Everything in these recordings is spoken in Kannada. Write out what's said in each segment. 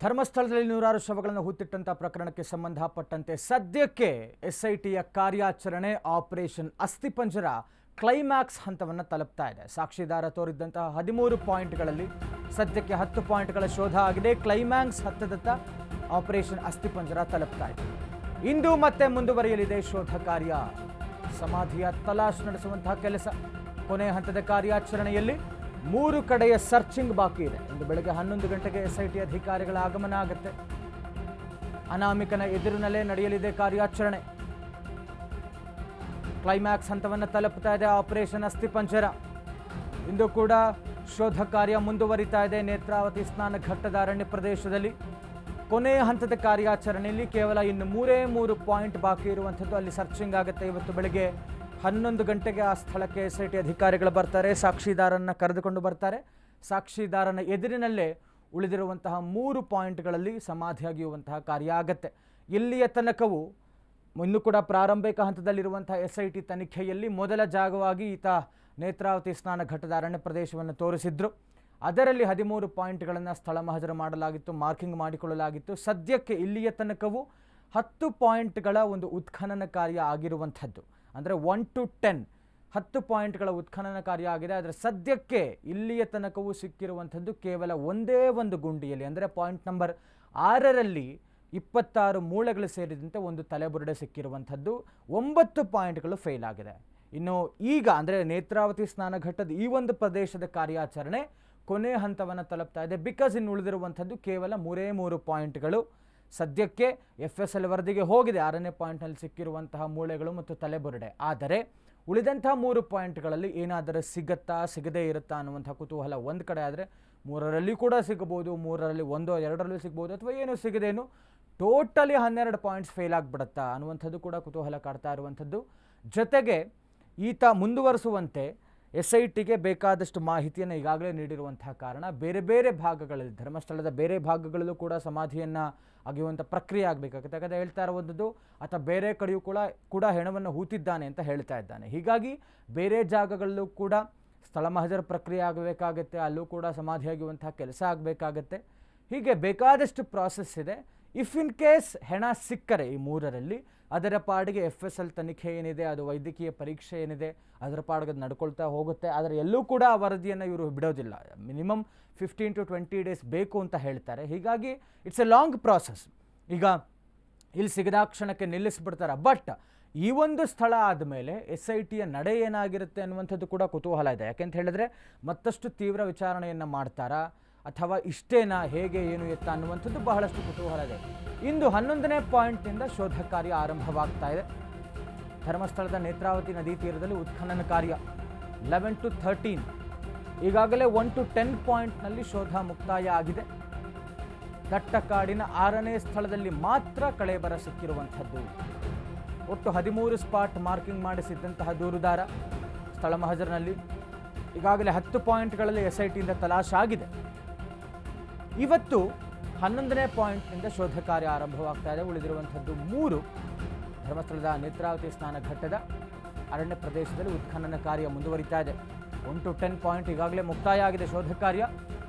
ಧರ್ಮಸ್ಥಳದಲ್ಲಿ ನೂರಾರು ಶವಗಳನ್ನು ಹೂತಿಟ್ಟಂತ ಪ್ರಕರಣಕ್ಕೆ ಸಂಬಂಧಪಟ್ಟಂತೆ ಸದ್ಯಕ್ಕೆ ಎಸ್ಐಟಿಯ ಕಾರ್ಯಾಚರಣೆ ಆಪರೇಷನ್ ಅಸ್ಥಿಪಂಜರ ಕ್ಲೈಮ್ಯಾಕ್ಸ್ ಹಂತವನ್ನು ತಲುಪ್ತಾ ಇದೆ. ಸಾಕ್ಷಿದಾರ ತೋರಿದ್ದಂತಹ 13 ಪಾಯಿಂಟ್ಗಳಲ್ಲಿ ಸದ್ಯಕ್ಕೆ 10 ಪಾಯಿಂಟ್ಗಳ ಶೋಧ ಆಗಿದೆ. ಕ್ಲೈಮ್ಯಾಕ್ಸ್ ಹಂತದತ್ತ ಆಪರೇಷನ್ ಅಸ್ಥಿಪಂಜರ ತಲುಪ್ತಾ ಇದೆ. ಇಂದು ಮತ್ತೆ ಮುಂದುವರಿಯಲಿದೆ ಶೋಧ ಕಾರ್ಯ. ಸಮಾಧಿಯ ತಲಾಶ್ ನಡೆಸುವಂತಹ ಕೆಲಸ ಕೊನೆಯ ಹಂತದ ಕಾರ್ಯಾಚರಣೆಯಲ್ಲಿ 3 ಕಡೆಯ ಸರ್ಚಿಂಗ್ ಬಾಕಿ ಇದೆ. ಇಂದು ಬೆಳಗ್ಗೆ 11 ಗಂಟೆಗೆ ಎಸ್ಐಟಿ ಅಧಿಕಾರಿಗಳ ಆಗಮನ ಆಗುತ್ತೆ. ಅನಾಮಿಕನ ಎದುರಿನಲ್ಲೇ ನಡೆಯಲಿದೆ ಕಾರ್ಯಾಚರಣೆ. ಕ್ಲೈಮ್ಯಾಕ್ಸ್ ಹಂತವನ್ನು ತಲುಪ್ತಾ ಇದೆ ಆಪರೇಷನ್ ಅಸ್ಥಿಪಂಜರ. ಇಂದು ಕೂಡ ಶೋಧ ಕಾರ್ಯ ಮುಂದುವರಿತಾ ಇದೆ. ನೇತ್ರಾವತಿ ಸ್ನಾನ ಘಟ್ಟದ ಅರಣ್ಯ ಪ್ರದೇಶದಲ್ಲಿ ಕೊನೆಯ ಹಂತದ ಕಾರ್ಯಾಚರಣೆಯಲ್ಲಿ ಕೇವಲ ಇನ್ನು 3 ಪಾಯಿಂಟ್ ಬಾಕಿ ಇರುವಂಥದ್ದು. ಅಲ್ಲಿ ಸರ್ಚಿಂಗ್ ಆಗುತ್ತೆ. ಇವತ್ತು ಬೆಳಗ್ಗೆ 11 ಗಂಟೆಗೆ ಆ ಸ್ಥಳಕ್ಕೆ ಎಸ್ಐಟಿ ಅಧಿಕಾರಿಗಳು ಬರ್ತಾರೆ. ಸಾಕ್ಷಿದಾರನ್ನ ಕರೆದುಕೊಂಡು ಬರ್ತಾರೆ. ಸಾಕ್ಷಿದಾರನ ಎದುರಿನಲ್ಲೇ ಉಳಿದಿರುವಂತಹ 3 ಪಾಯಿಂಟ್ಗಳಲ್ಲಿ ಸಮಾಧಿ ಅಗೆಯುವಂತಹ ಕಾರ್ಯ ಆಗತ್ತೆ. ಇಲ್ಲಿಯ ತನಕವೂ ಇನ್ನೂ ಕೂಡ ಪ್ರಾರಂಭಿಕ ಹಂತದಲ್ಲಿರುವಂತಹ ಎಸ್ಐಟಿ ತನಿಖೆಯಲ್ಲಿ ಮೊದಲ ಜಾಗವಾಗಿ ಈತ ನೇತ್ರಾವತಿ ಸ್ನಾನ ಘಟ್ಟದ ಅರಣ್ಯ ಪ್ರದೇಶವನ್ನು ತೋರಿಸಿದ್ರು. ಅದರಲ್ಲಿ 13 ಪಾಯಿಂಟ್ಗಳನ್ನು ಸ್ಥಳ ಮಹಜರು ಮಾಡಲಾಗಿತ್ತು, ಮಾರ್ಕಿಂಗ್ ಮಾಡಿಕೊಳ್ಳಲಾಗಿತ್ತು. ಸದ್ಯಕ್ಕೆ ಇಲ್ಲಿಯ ತನಕವೂ 10 ಪಾಯಿಂಟ್ಗಳ ಒಂದು ಉತ್ಖನನ ಕಾರ್ಯ ಆಗಿರುವಂಥದ್ದು. ಅಂದರೆ 1 to 10 ಪಾಯಿಂಟ್ಗಳ ಉತ್ಖನನ ಕಾರ್ಯ ಆಗಿದೆ. ಆದರೆ ಸದ್ಯಕ್ಕೆ ಇಲ್ಲಿಯ ತನಕವೂ ಸಿಕ್ಕಿರುವಂಥದ್ದು ಕೇವಲ ಒಂದೇ ಒಂದು ಗುಂಡಿಯಲ್ಲಿ, ಅಂದರೆ ಪಾಯಿಂಟ್ ನಂಬರ್ 6ರಲ್ಲಿ 26 ಮೂಳೆಗಳು ಸೇರಿದಂತೆ ಒಂದು ತಲೆಬುರುಡೆ ಸಿಕ್ಕಿರುವಂಥದ್ದು. 9 ಪಾಯಿಂಟ್ಗಳು ಫೇಲ್ ಆಗಿದೆ. ಇನ್ನು ಈಗ ಅಂದರೆ ನೇತ್ರಾವತಿ ಸ್ನಾನಘಟ್ಟದ ಈ ಒಂದು ಪ್ರದೇಶದ ಕಾರ್ಯಾಚರಣೆ ಕೊನೆ ಹಂತವನ್ನು ತಲುಪ್ತಾ ಇದೆ. ಬಿಕಾಸ್ ಇನ್ನು ಉಳಿದಿರುವಂಥದ್ದು ಕೇವಲ 3 ಪಾಯಿಂಟ್ಗಳು. ಸದ್ಯಕ್ಕೆ FSL ವರದಿಗೆ ಹೋಗಿದೆ 6ನೇ ಪಾಯಿಂಟ್ನಲ್ಲಿ ಸಿಕ್ಕಿರುವಂತಹ ಮೂಳೆಗಳು ಮತ್ತು ತಲೆಬುರುಡೆ. ಆದರೆ ಉಳಿದಂತಹ 3 ಪಾಯಿಂಟ್ಗಳಲ್ಲಿ ಏನಾದರೂ ಸಿಗತ್ತಾ ಸಿಗದೇ ಇರುತ್ತಾ ಅನ್ನುವಂಥ ಕುತೂಹಲ ಒಂದು ಕಡೆ. ಆದರೆ 3ರಲ್ಲಿ ಕೂಡ ಸಿಗಬಹುದು, 3ರಲ್ಲಿ 1 2ರಲ್ಲೂ ಸಿಗ್ಬೋದು, ಅಥವಾ ಏನೂ ಸಿಗದೇನು ಟೋಟಲಿ 12 ಪಾಯಿಂಟ್ಸ್ ಫೇಲ್ ಆಗಿಬಿಡುತ್ತಾ ಅನ್ನುವಂಥದ್ದು ಕೂಡ ಕುತೂಹಲ ಕಾಡ್ತಾ ಇರುವಂಥದ್ದು. ಜೊತೆಗೆ ಈತ ಮುಂದುವರಿಸುವಂತೆ SITಗೆ ಬೇಕಾದಷ್ಟು ಮಾಹಿತಿಯನ್ನು ಈಗಾಗಲೇ ನೀಡಿರುವಂತಹ ಕಾರಣ ಬೇರೆ ಬೇರೆ ಭಾಗಗಳಲ್ಲಿ, ಧರ್ಮಸ್ಥಳದ ಬೇರೆ ಭಾಗಗಳಲ್ಲೂ ಕೂಡ ಸಮಾಧಿಯನ್ನು ಅಗೆಯುವಂಥ ಪ್ರಕ್ರಿಯೆ ಆಗಬೇಕಾಗುತ್ತೆ. ಯಾಕಂದರೆ ಹೇಳ್ತಾ ಇರುವಂಥದ್ದು ಆತ ಬೇರೆ ಕಡೆಯೂ ಕೂಡ ಹೆಣವನ್ನು ಹೂತಿದ್ದಾನೆ ಅಂತ ಹೇಳ್ತಾ ಇದ್ದಾನೆ. ಹೀಗಾಗಿ ಬೇರೆ ಜಾಗಗಳಲ್ಲೂ ಕೂಡ ಸ್ಥಳ ಮಹಜರು ಪ್ರಕ್ರಿಯೆ ಆಗಬೇಕಾಗತ್ತೆ, ಅಲ್ಲೂ ಕೂಡ ಸಮಾಧಿ ಅಗೆಯುವಂತಹ ಕೆಲಸ ಆಗಬೇಕಾಗತ್ತೆ. ಹೀಗೆ ಬೇಕಾದಷ್ಟು ಪ್ರಾಸೆಸ್ ಇದೆ. ಇಫ್ ಇನ್ ಕೇಸ್ ಹೆಣ ಸಿಕ್ಕರೆ ಈ 3ರಲ್ಲಿ ಅದರ ಪಾಡಿಗೆ FSL ತನಿಖೆ ಏನಿದೆ, ಅದು ವೈದ್ಯಕೀಯ ಪರೀಕ್ಷೆ ಏನಿದೆ, ಅದರ ಪಾಡಿಗೆ ಅದು ನಡ್ಕೊಳ್ತಾ ಹೋಗುತ್ತೆ. ಆದರೆ ಎಲ್ಲೂ ಕೂಡ ಆ ವರದಿಯನ್ನು ಇವರು ಬಿಡೋದಿಲ್ಲ. ಮಿನಿಮಮ್ 15 to 20 ಡೇಸ್ ಬೇಕು ಅಂತ ಹೇಳ್ತಾರೆ. ಹೀಗಾಗಿ ಇಟ್ಸ್ ಎ ಲಾಂಗ್ ಪ್ರಾಸೆಸ್. ಈಗ ಇಲ್ಲಿ ಸಿಗದಾಕ್ಷಣಕ್ಕೆ ನಿಲ್ಲಿಸ್ಬಿಡ್ತಾರೆ. ಬಟ್ ಈ ಒಂದು ಸ್ಥಳ ಆದಮೇಲೆ SITಯ ನಡೆ ಏನಾಗಿರುತ್ತೆ ಅನ್ನುವಂಥದ್ದು ಕೂಡ ಕುತೂಹಲ ಇದೆ. ಯಾಕೆಂತ ಹೇಳಿದ್ರೆ ಮತ್ತಷ್ಟು ತೀವ್ರ ವಿಚಾರಣೆಯನ್ನು ಮಾಡ್ತಾರಾ ಅಥವಾ ಇಷ್ಟೇನಾ, ಹೇಗೆ ಏನು ಎತ್ತ ಅನ್ನುವಂಥದ್ದು ಬಹಳಷ್ಟು ಕುತೂಹಲ ಇದೆ. ಇಂದು 11ನೇ ಪಾಯಿಂಟ್ನಿಂದ ಶೋಧ ಕಾರ್ಯ ಆರಂಭವಾಗ್ತಾ ಇದೆ. ಧರ್ಮಸ್ಥಳದ ನೇತ್ರಾವತಿ ನದಿ ತೀರದಲ್ಲಿ ಉತ್ಖನನ ಕಾರ್ಯ 11 to 13. ಈಗಾಗಲೇ 1 to 10 ಪಾಯಿಂಟ್ನಲ್ಲಿ ಶೋಧ ಮುಕ್ತಾಯ ಆಗಿದೆ. ದಟ್ಟ ಕಾಡಿನ 6ನೇ ಸ್ಥಳದಲ್ಲಿ ಮಾತ್ರ ಕಳೇಬರ ಸಿಕ್ಕಿರುವಂಥದ್ದು. ಒಟ್ಟು 13 ಸ್ಪಾಟ್ ಮಾರ್ಕಿಂಗ್ ಮಾಡಿಸಿದ್ದಂತಹ ದೂರುದಾರ ಸ್ಥಳ ಮಹಜರಿನಲ್ಲಿ ಈಗಾಗಲೇ 10 ಪಾಯಿಂಟ್ಗಳಲ್ಲಿ SITಯಿಂದ ತಲಾಶ್ ಆಗಿದೆ. ಇವತ್ತು 11ನೇ ಪಾಯಿಂಟ್ನಿಂದ ಶೋಧ ಕಾರ್ಯ ಆರಂಭವಾಗ್ತಾ ಇದೆ. ಉಳಿದಿರುವಂಥದ್ದು 3 ಧರ್ಮಸ್ಥಳದ ನೇತ್ರಾವತಿ ಸ್ನಾನ ಘಟ್ಟದ ಅರಣ್ಯ ಪ್ರದೇಶದಲ್ಲಿ ಉತ್ಖನನ ಕಾರ್ಯ ಮುಂದುವರಿತಾ ಇದೆ. 1 to 10 ಪಾಯಿಂಟ್ ಈಗಾಗಲೇ ಮುಕ್ತಾಯ ಆಗಿದೆ ಶೋಧ ಕಾರ್ಯ.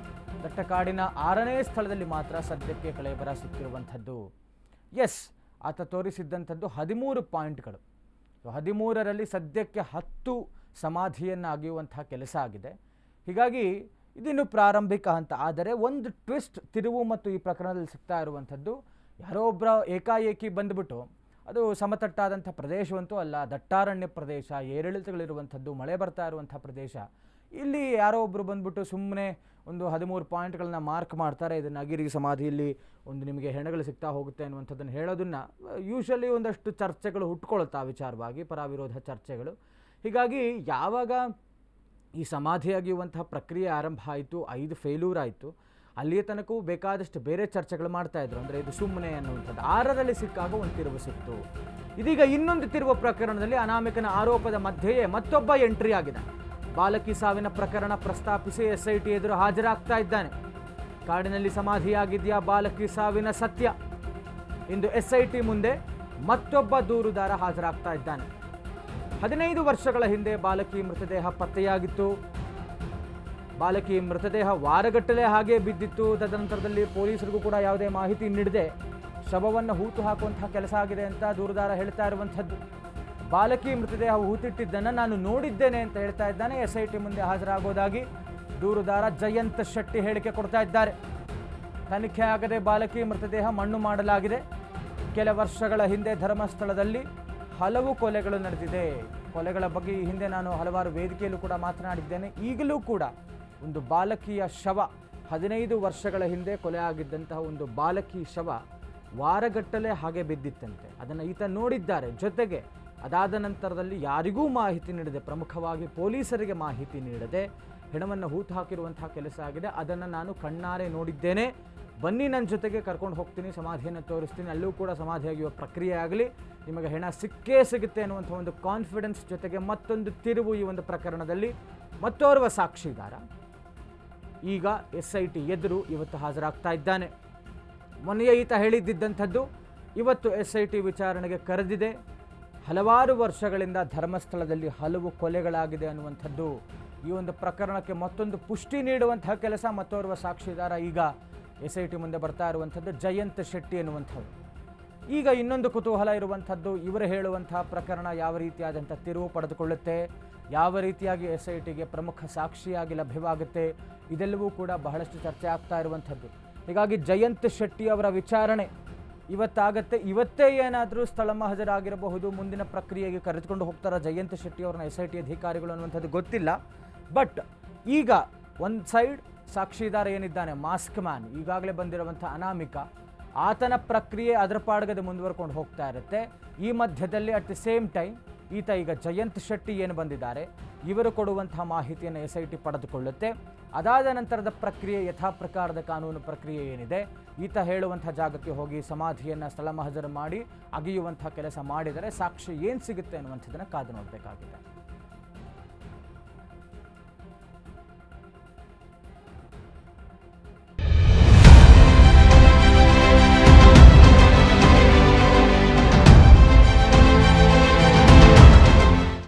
ದಟ್ಟಕಾಡಿನ 6ನೇ ಸ್ಥಳದಲ್ಲಿ ಮಾತ್ರ ಸದ್ಯಕ್ಕೆ ಕಳೇಬರ ಸಿಕ್ಕಿರುವಂಥದ್ದು. ಎಸ್, ಆತ ತೋರಿಸಿದ್ದಂಥದ್ದು 13 ಪಾಯಿಂಟ್ಗಳು. 13ರಲ್ಲಿ ಸದ್ಯಕ್ಕೆ 10 ಸಮಾಧಿಯನ್ನು ಅಗೆಯುವಂತಹ ಕೆಲಸ ಆಗಿದೆ. ಹೀಗಾಗಿ ಇದಿನ್ನು ಪ್ರಾರಂಭಿಕ ಹಂತ. ಆದರೆ ಒಂದು ಟ್ವಿಸ್ಟ್, ತಿರುವು ಮತ್ತು ಈ ಪ್ರಕರಣದಲ್ಲಿ ಸಿಗ್ತಾ ಇರುವಂಥದ್ದು, ಯಾರೋ ಒಬ್ಬರ ಏಕಾಏಕಿ ಬಂದುಬಿಟ್ಟು, ಅದು ಸಮತಟ್ಟಾದಂಥ ಪ್ರದೇಶವಂತೂ ಅಲ್ಲ, ದಟ್ಟಾರಣ್ಯ ಪ್ರದೇಶ, ಏರಿಳಿತಗಳಿರುವಂಥದ್ದು, ಮಳೆ ಬರ್ತಾ ಇರುವಂಥ ಪ್ರದೇಶ. ಇಲ್ಲಿ ಯಾರೋ ಒಬ್ಬರು ಬಂದ್ಬಿಟ್ಟು ಸುಮ್ಮನೆ ಒಂದು 13 ಪಾಯಿಂಟ್ಗಳನ್ನ ಮಾರ್ಕ್ ಮಾಡ್ತಾರೆ, ಇದನ್ನು ಅಗಿರಿ ಸಮಾಧಿಯಲ್ಲಿ ಒಂದು ನಿಮಗೆ ಹೆಣಗಳು ಸಿಗ್ತಾ ಹೋಗುತ್ತೆ ಅನ್ನುವಂಥದ್ದನ್ನು ಹೇಳೋದನ್ನು ಯೂಶಲಿ ಒಂದಷ್ಟು ಚರ್ಚೆಗಳು ಹುಟ್ಕೊಳ್ತಾ ವಿಚಾರವಾಗಿ, ಪರಾವಿರೋಧ ಚರ್ಚೆಗಳು. ಹೀಗಾಗಿ ಯಾವಾಗ ಈ ಸಮಾಧಿ ಅಗೆಯುವಂತಹ ಪ್ರಕ್ರಿಯೆ ಆರಂಭ ಆಯಿತು, 5 ಫೇಲ್ಯೂರ್ ಆಯಿತು, ಅಲ್ಲಿಯ ತನಕವೂ ಬೇಕಾದಷ್ಟು ಬೇರೆ ಚರ್ಚೆಗಳು ಮಾಡ್ತಾಯಿದ್ರು. ಅಂದರೆ ಇದು ಸುಮ್ಮನೆ ಅನ್ನುವಂಥದ್ದು. 6ರಲ್ಲಿ ಸಿಕ್ಕಾಗ ಒಂದು ತಿರುವು ಸಿಕ್ತು. ಇದೀಗ ಇನ್ನೊಂದು ತಿರುವ ಪ್ರಕರಣದಲ್ಲಿ ಅನಾಮಿಕನ ಆರೋಪದ ಮಧ್ಯೆಯೇ ಮತ್ತೊಬ್ಬ ಎಂಟ್ರಿ ಆಗಿದೆ. ಬಾಲಕಿ ಸಾವಿನ ಪ್ರಕರಣ ಪ್ರಸ್ತಾಪಿಸಿ SIT ಎದುರು ಹಾಜರಾಗ್ತಾ ಇದ್ದಾನೆ. ಕಾಡಿನಲ್ಲಿ ಸಮಾಧಿಯಾಗಿದೆಯಾ ಬಾಲಕಿ ಸಾವಿನ ಸತ್ಯ? ಇಂದು SIT ಮುಂದೆ ಮತ್ತೊಬ್ಬ ದೂರುದಾರ ಹಾಜರಾಗ್ತಾ ಇದ್ದಾನೆ. 15 ವರ್ಷಗಳ ಹಿಂದೆ ಬಾಲಕಿ ಮೃತದೇಹ ಪತ್ತೆಯಾಗಿತ್ತು. ಬಾಲಕಿ ಮೃತದೇಹ ವಾರಗಟ್ಟಲೆ ಹಾಗೆ ಬಿದ್ದಿತ್ತು. ತದನಂತರದಲ್ಲಿ ಪೊಲೀಸರಿಗೂ ಕೂಡ ಯಾವುದೇ ಮಾಹಿತಿ ನೀಡದೆ ಶವವನ್ನು ಹೂತು ಹಾಕುವಂತಹ ಕೆಲಸ ಆಗಿದೆ ಅಂತ ದೂರುದಾರ ಹೇಳ್ತಾ ಇರುವಂಥದ್ದು. ಬಾಲಕಿ ಮೃತದೇಹ ಹೂತಿಟ್ಟಿದ್ದನ್ನು ನಾನು ನೋಡಿದ್ದೇನೆ ಅಂತ ಹೇಳ್ತಾ ಇದ್ದಾನೆ. SIT ಮುಂದೆ ಹಾಜರಾಗೋದಾಗಿ ದೂರುದಾರ ಜಯಂತ್ ಶೆಟ್ಟಿ ಹೇಳಿಕೆ ಕೊಡ್ತಾ ಇದ್ದಾರೆ. ತನಿಖೆ ಆಗದೆ ಬಾಲಕಿ ಮೃತದೇಹ ಮಣ್ಣು ಮಾಡಲಾಗಿದೆ. ಕೆಲ ವರ್ಷಗಳ ಹಿಂದೆ ಧರ್ಮಸ್ಥಳದಲ್ಲಿ ಹಲವು ಕೊಲೆಗಳು ನಡೆದಿದೆ. ಕೊಲೆಗಳ ಬಗ್ಗೆ ಈ ಹಿಂದೆ ನಾನು ಹಲವಾರು ವೇದಿಕೆಯಲ್ಲೂ ಕೂಡ ಮಾತನಾಡಿದ್ದೇನೆ. ಈಗಲೂ ಕೂಡ ಒಂದು ಬಾಲಕಿಯ ಶವ 15 ವರ್ಷಗಳ ಹಿಂದೆ ಕೊಲೆ ಆಗಿದ್ದಂತಹ ಒಂದು ಬಾಲಕಿ ಶವ ವಾರಗಟ್ಟಲೆ ಹಾಗೆ ಬಿದ್ದಿತ್ತಂತೆ. ಅದನ್ನು ಈತ ನೋಡಿದ್ದಾರೆ. ಜೊತೆಗೆ ಅದಾದ ನಂತರದಲ್ಲಿ ಯಾರಿಗೂ ಮಾಹಿತಿ ನೀಡದೆ, ಪ್ರಮುಖವಾಗಿ ಪೊಲೀಸರಿಗೆ ಮಾಹಿತಿ ನೀಡದೆ ಹೆಣವನ್ನು ಹೂತು ಹಾಕಿರುವಂತಹ ಕೆಲಸ ಆಗಿದೆ. ಅದನ್ನು ನಾನು ಕಣ್ಣಾರೆ ನೋಡಿದ್ದೇನೆ. ಬನ್ನಿ, ನನ್ನ ಜೊತೆಗೆ ಕರ್ಕೊಂಡು ಹೋಗ್ತೀನಿ, ಸಮಾಧಿಯನ್ನು ತೋರಿಸ್ತೀನಿ, ಅಲ್ಲೂ ಕೂಡ ಸಮಾಧಿ ಆಗುವ ಪ್ರಕ್ರಿಯೆ ಆಗಲಿ, ನಿಮಗೆ ಹೆಣ ಸಿಕ್ಕೇ ಸಿಗುತ್ತೆ ಅನ್ನುವಂಥ ಒಂದು ಕಾನ್ಫಿಡೆನ್ಸ್ ಜೊತೆಗೆ ಮತ್ತೊಂದು ತಿರುವು ಈ ಒಂದು ಪ್ರಕರಣದಲ್ಲಿ. ಮತ್ತೋರ್ವ ಸಾಕ್ಷಿದಾರ ಈಗ SIT ಎದುರು ಇವತ್ತು ಹಾಜರಾಗ್ತಾ ಇದ್ದಾನೆ. ಮೊನ್ನೆಯೇ ಈತ ಹೇಳಿದ್ದಂಥದ್ದು ಇವತ್ತು SIT ವಿಚಾರಣೆಗೆ ಕರೆದಿದೆ. ಹಲವಾರು ವರ್ಷಗಳಿಂದ ಧರ್ಮಸ್ಥಳದಲ್ಲಿ ಹಲವು ಕೊಲೆಗಳಾಗಿದೆ ಅನ್ನುವಂಥದ್ದು ಈ ಒಂದು ಪ್ರಕರಣಕ್ಕೆ ಮತ್ತೊಂದು ಪುಷ್ಟಿ ನೀಡುವಂತಹ ಕೆಲಸ. ಮತ್ತೋರ್ವ ಸಾಕ್ಷಿದಾರ ಈಗ SIT ಮುಂದೆ ಬರ್ತಾ ಇರುವಂಥದ್ದು ಜಯಂತ್ ಶೆಟ್ಟಿ ಅನ್ನುವಂಥದ್ದು. ಈಗ ಇನ್ನೊಂದು ಕುತೂಹಲ ಇರುವಂಥದ್ದು, ಇವರು ಹೇಳುವಂತಹ ಪ್ರಕರಣ ಯಾವ ರೀತಿಯಾದಂಥ ತಿರುವು ಪಡೆದುಕೊಳ್ಳುತ್ತೆ, ಯಾವ ರೀತಿಯಾಗಿ SITಗೆ ಪ್ರಮುಖ ಸಾಕ್ಷಿಯಾಗಿ ಲಭ್ಯವಾಗುತ್ತೆ, ಇದೆಲ್ಲವೂ ಕೂಡ ಬಹಳಷ್ಟು ಚರ್ಚೆ ಆಗ್ತಾ ಇರುವಂಥದ್ದು. ಹೀಗಾಗಿ ಜಯಂತ್ ಶೆಟ್ಟಿ ಅವರ ವಿಚಾರಣೆ ಇವತ್ತಾಗತ್ತೆ. ಇವತ್ತೇ ಏನಾದರೂ ಸ್ಥಳ ಹಾಜರಾಗಿರಬಹುದು, ಮುಂದಿನ ಪ್ರಕ್ರಿಯೆಗೆ ಕರೆದುಕೊಂಡು ಹೋಗ್ತಾರ ಜಯಂತ್ ಶೆಟ್ಟಿ ಅವ್ರನ್ನ SIT ಅಧಿಕಾರಿಗಳು ಅನ್ನುವಂಥದ್ದು ಗೊತ್ತಿಲ್ಲ. ಬಟ್ ಈಗ ಒಂದು ಸೈಡ್ ಸಾಕ್ಷಿದಾರ ಏನಿದ್ದಾನೆ, ಮಾಸ್ಕ್ ಮ್ಯಾನ್, ಈಗಾಗಲೇ ಬಂದಿರುವಂಥ ಅನಾಮಿಕ, ಆತನ ಪ್ರಕ್ರಿಯೆ ಅದರ ಪಾಡ್ಗದೆ ಮುಂದುವರ್ಕೊಂಡು ಹೋಗ್ತಾ ಇರುತ್ತೆ. ಈ ಮಧ್ಯದಲ್ಲಿ ಅಟ್ ದಿ ಸೇಮ್ ಟೈಮ್ ಈತ ಈಗ ಜಯಂತ್ ಶೆಟ್ಟಿ ಏನು ಬಂದಿದ್ದಾರೆ, ಇವರು ಕೊಡುವಂತಹ ಮಾಹಿತಿಯನ್ನು SIT ಪಡೆದುಕೊಳ್ಳುತ್ತೆ. ಅದಾದ ನಂತರದ ಪ್ರಕ್ರಿಯೆ, ಯಥಾ ಪ್ರಕಾರದ ಕಾನೂನು ಪ್ರಕ್ರಿಯೆ ಏನಿದೆ, ಈತ ಹೇಳುವಂಥ ಜಾಗಕ್ಕೆ ಹೋಗಿ ಸಮಾಧಿಯನ್ನು ಸ್ಥಳ ಮಹಜರು ಮಾಡಿ ಅಗೆಯುವಂಥ ಕೆಲಸ ಮಾಡಿದರೆ ಸಾಕ್ಷಿ ಏನು ಸಿಗುತ್ತೆ ಅನ್ನುವಂಥದ್ದನ್ನು ಕಾದು ನೋಡಬೇಕಾಗಿದೆ.